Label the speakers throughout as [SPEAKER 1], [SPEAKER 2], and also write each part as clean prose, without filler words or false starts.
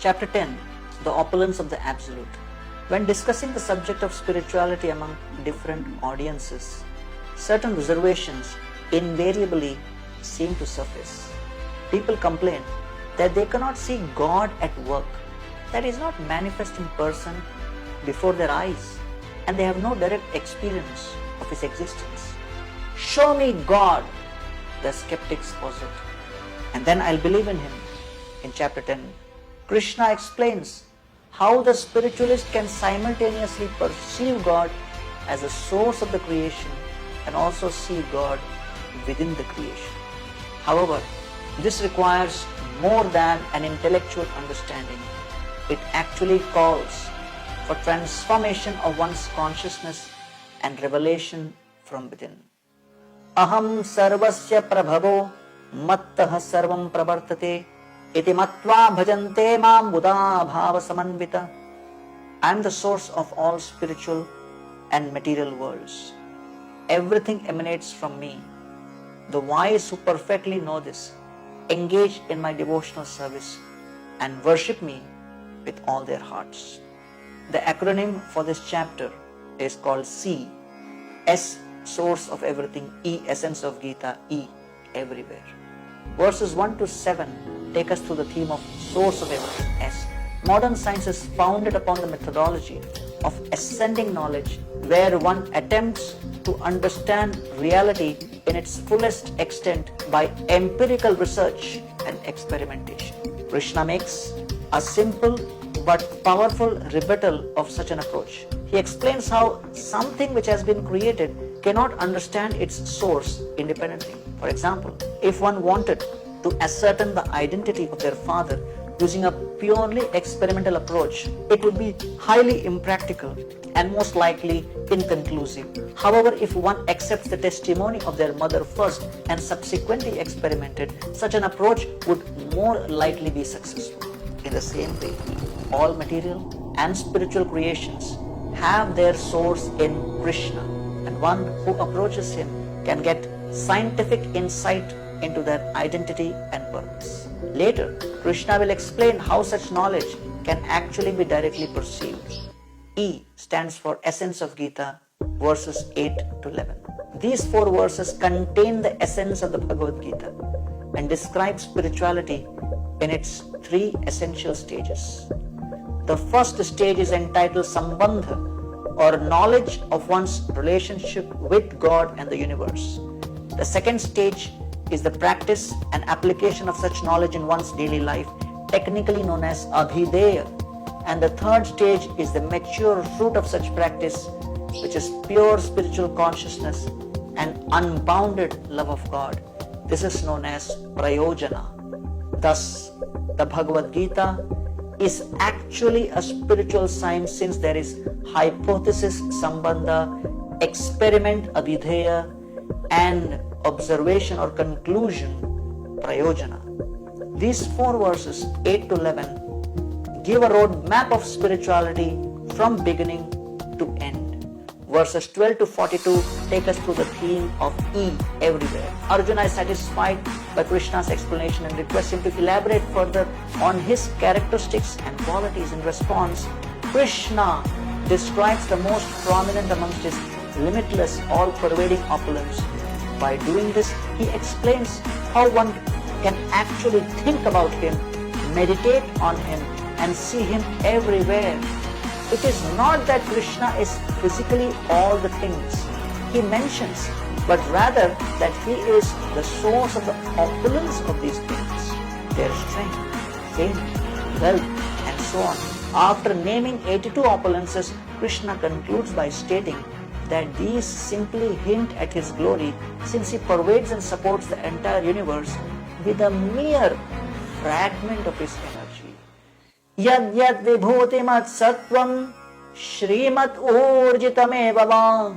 [SPEAKER 1] Chapter 10, The Opulence of the Absolute. When discussing the subject of spirituality among different audiences, certain reservations invariably seem to surface. People complain that they cannot see God at work, that He is not manifest in person before their eyes, and they have no direct experience of His existence. Show me God, the skeptics posit, and then I'll believe in Him. In chapter 10, Krishna explains how the spiritualist can simultaneously perceive God as the source of the creation and also see God within the creation. However, this requires more than an intellectual understanding. It actually calls for transformation of one's consciousness and revelation from within. Aham sarvasya prabhavo mattah sarvam pravartate iti matva bhajante mam buddha bhava samanvita. I am the source of all spiritual and material worlds. Everything emanates from me. The wise who perfectly know this engage in my devotional service and worship me with all their hearts. The acronym for this chapter is called C. S, source of everything. E, essence of Gita. E, everywhere. Verses 1 to 7 take us through the theme of source of everything. S. Modern science is founded upon the methodology of ascending knowledge, where one attempts to understand reality in its fullest extent by empirical research and experimentation. Krishna makes a simple but powerful rebuttal of such an approach. He explains how something which has been created cannot understand its source independently. For example, if one wanted to ascertain the identity of their father using a purely experimental approach, it would be highly impractical and most likely inconclusive. However, if one accepts the testimony of their mother first and subsequently experimented, such an approach would more likely be successful. In the same way, all material and spiritual creations have their source in Krishna, and one who approaches Him can get scientific insight into their identity and purpose. Later, Krishna will explain how such knowledge can actually be directly perceived. E stands for Essence of Gita, verses 8 to 11. These 4 verses contain the essence of the Bhagavad Gita and describe spirituality in its 3 essential stages. The first stage is entitled Sambandha, or knowledge of one's relationship with God and the universe. The second stage is the practice and application of such knowledge in one's daily life, technically known as Abhideya. And the third stage is the mature fruit of such practice, which is pure spiritual consciousness and unbounded love of God. This is known as Prayojana. Thus, the Bhagavad Gita is actually a spiritual science, since there is hypothesis Sambandha, experiment Abhideya, and observation or conclusion Prayojana. These 4 verses 8 to 11 give a roadmap of spirituality from beginning to end. Verses 12 to 42 take us through the theme of E, everywhere. Arjuna is satisfied by Krishna's explanation and requests him to elaborate further on his characteristics and qualities. In response, Krishna describes the most prominent amongst his limitless, all-pervading opulence. By doing this, he explains how one can actually think about Him, meditate on Him, and see Him everywhere. It is not that Krishna is physically all the things he mentions, but rather that He is the source of the opulence of these things, their strength, fame, wealth, and so on. After naming 82 opulences, Krishna concludes by stating that these simply hint at His glory, since He pervades and supports the entire universe with a mere fragment of His energy. Yad yad vibhutimat sattvam shrimat urjitam eva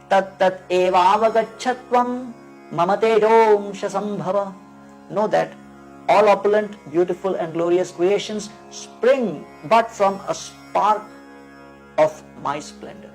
[SPEAKER 1] tat tat evavagachatvam mamatejo sambhava. Know that all opulent, beautiful and glorious creations spring but from a spark of my splendor.